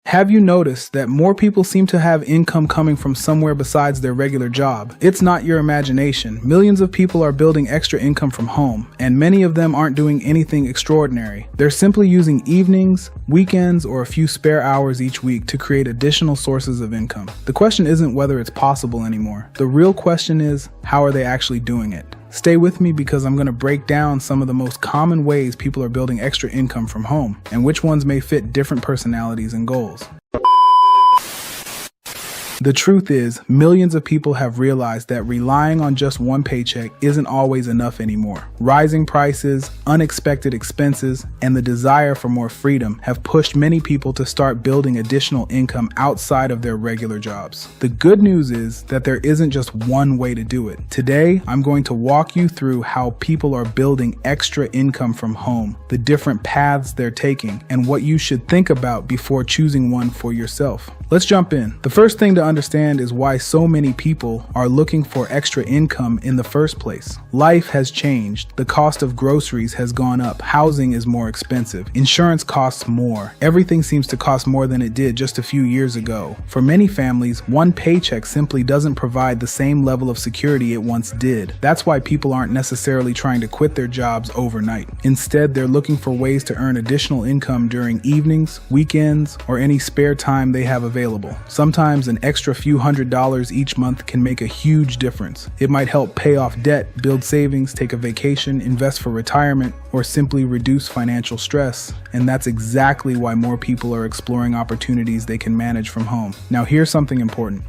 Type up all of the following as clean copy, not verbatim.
Have you noticed that more people seem to have income coming from somewhere besides their regular job? It's not your imagination. Millions of people are building extra income from home, and many of them aren't doing anything extraordinary. They're simply using evenings, weekends, or a few spare hours each week to create additional sources of income. The question isn't whether it's possible anymore. The real question is, how are they actually doing it? Stay with me because I'm going to break down some of the most common ways people are building extra income from home and which ones may fit different personalities and goals. The truth is, millions of people have realized that relying on just one paycheck isn't always enough anymore. Rising prices, unexpected expenses, and the desire for more freedom have pushed many people to start building additional income outside of their regular jobs. The good news is that there isn't just one way to do it. Today, I'm going to walk you through how people are building extra income from home, the different paths they're taking, and what you should think about before choosing one for yourself. Let's jump in. The first thing to understand is why so many people are looking for extra income in the first place. Life has changed. The cost of groceries has gone up. Housing is more expensive. Insurance costs more. Everything seems to cost more than it did just a few years ago. For many families, one paycheck simply doesn't provide the same level of security it once did. That's why people aren't necessarily trying to quit their jobs overnight. Instead, they're looking for ways to earn additional income during evenings, weekends, or any spare time they have available. Sometimes an extra few $100s each month can make a huge difference. It might help pay off debt, build savings, take a vacation, invest for retirement, or simply reduce financial stress. And that's exactly why more people are exploring opportunities they can manage from home. Now, here's something important.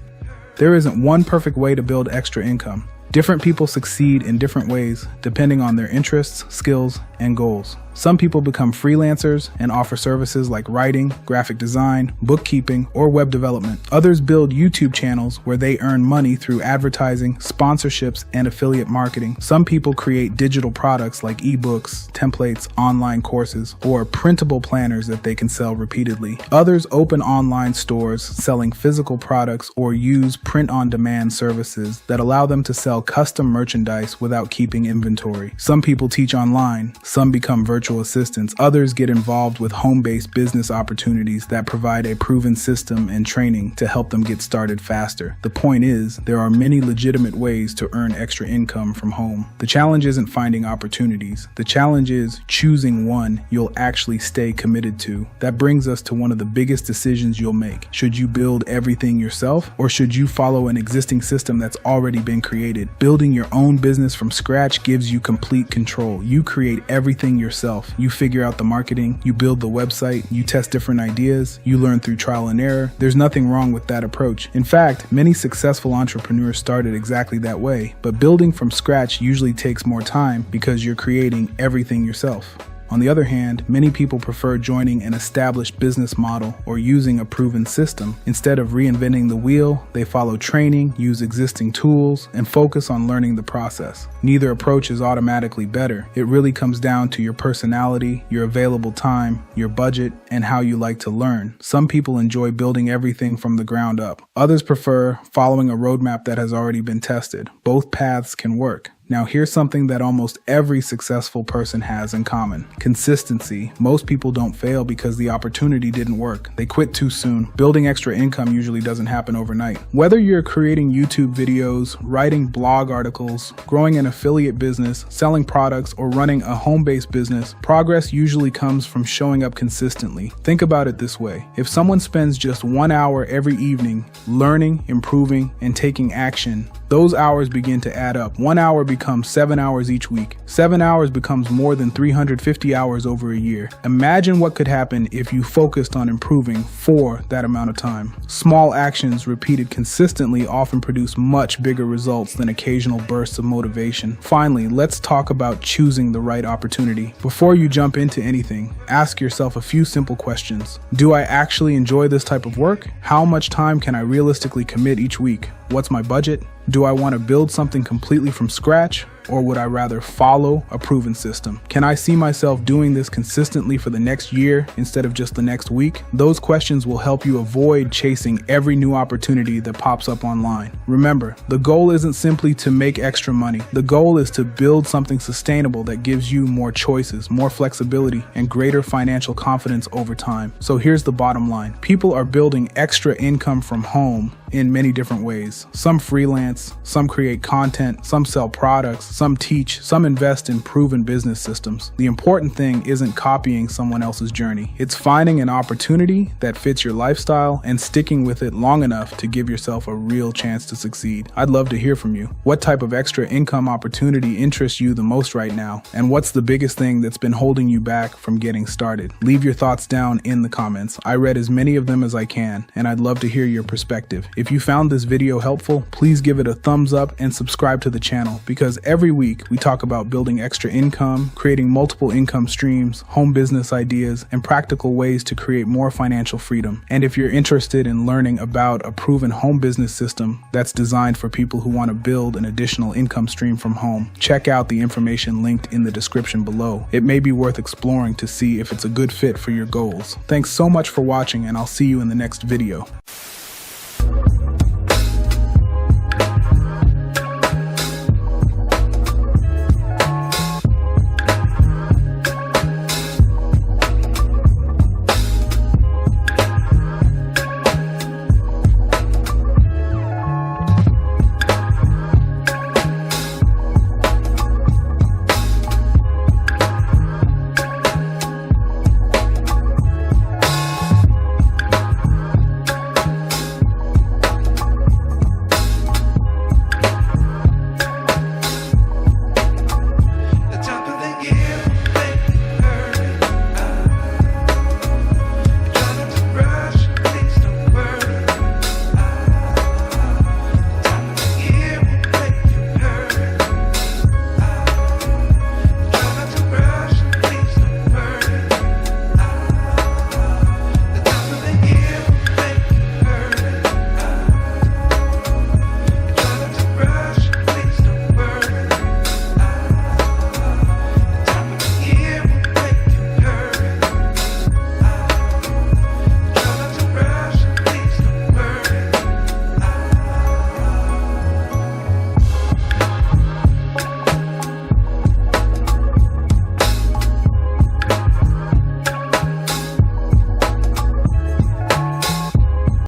There isn't one perfect way to build extra income. Different people succeed in different ways depending on their interests, skills, and goals. Some people become freelancers and offer services like writing, graphic design, bookkeeping, or web development. Others build YouTube channels where they earn money through advertising, sponsorships, and affiliate marketing. Some people create digital products like ebooks, templates, online courses, or printable planners that they can sell repeatedly. Others open online stores selling physical products or use print-on-demand services that allow them to sell custom merchandise without keeping inventory. Some people teach online. Some become virtual assistants. Others get involved with home-based business opportunities that provide a proven system and training to help them get started faster. The point is, there are many legitimate ways to earn extra income from home. The challenge isn't finding opportunities. The challenge is choosing one you'll actually stay committed to. That brings us to one of the biggest decisions you'll make. Should you build everything yourself, or should you follow an existing system that's already been created? Building your own business from scratch gives you complete control. You create everything yourself. You figure out the marketing, you build the website, you test different ideas, you learn through trial and error. There's nothing wrong with that approach. In fact, many successful entrepreneurs started exactly that way, but building from scratch usually takes more time because you're creating everything yourself. On the other hand, many people prefer joining an established business model or using a proven system. Instead of reinventing the wheel, they follow training, use existing tools, and focus on learning the process. Neither approach is automatically better. It really comes down to your personality, your available time, your budget, and how you like to learn. Some people enjoy building everything from the ground up. Others prefer following a roadmap that has already been tested. Both paths can work. Now, here's something that almost every successful person has in common: consistency. Most people don't fail because the opportunity didn't work. They quit too soon. Building extra income usually doesn't happen overnight. Whether you're creating YouTube videos, writing blog articles, growing an affiliate business, selling products, or running a home-based business, progress usually comes from showing up consistently. Think about it this way. If someone spends just 1 hour every evening learning, improving, and taking action, those hours begin to add up. 1 hour becomes 7 hours each week. 7 hours becomes more than 350 hours over a year. Imagine what could happen if you focused on improving for that amount of time. Small actions repeated consistently often produce much bigger results than occasional bursts of motivation. Finally, let's talk about choosing the right opportunity. Before you jump into anything, ask yourself a few simple questions. Do I actually enjoy this type of work? How much time can I realistically commit each week? What's my budget? Do I want to build something completely from scratch? or would I rather follow a proven system? Can I see myself doing this consistently for the next year instead of just the next week? Those questions will help you avoid chasing every new opportunity that pops up online. Remember, the goal isn't simply to make extra money. The goal is to build something sustainable that gives you more choices, more flexibility, and greater financial confidence over time. So here's the bottom line. People are building extra income from home in many different ways. Some freelance, some create content, some sell products, some teach, some invest in proven business systems. The important thing isn't copying someone else's journey. It's finding an opportunity that fits your lifestyle and sticking with it long enough to give yourself a real chance to succeed. I'd love to hear from you. What type of extra income opportunity interests you the most right now? And what's the biggest thing that's been holding you back from getting started? Leave your thoughts down in the comments. I read as many of them as I can, and I'd love to hear your perspective. If you found this video helpful, please give it a thumbs up and subscribe to the channel, because every week we talk about building extra income, creating multiple income streams, home business ideas, and practical ways to create more financial freedom. And if you're interested in learning about a proven home business system that's designed for people who want to build an additional income stream from home, check out the information linked in the description below. It may be worth exploring to see if it's a good fit for your goals. Thanks so much for watching, and I'll see you in the next video.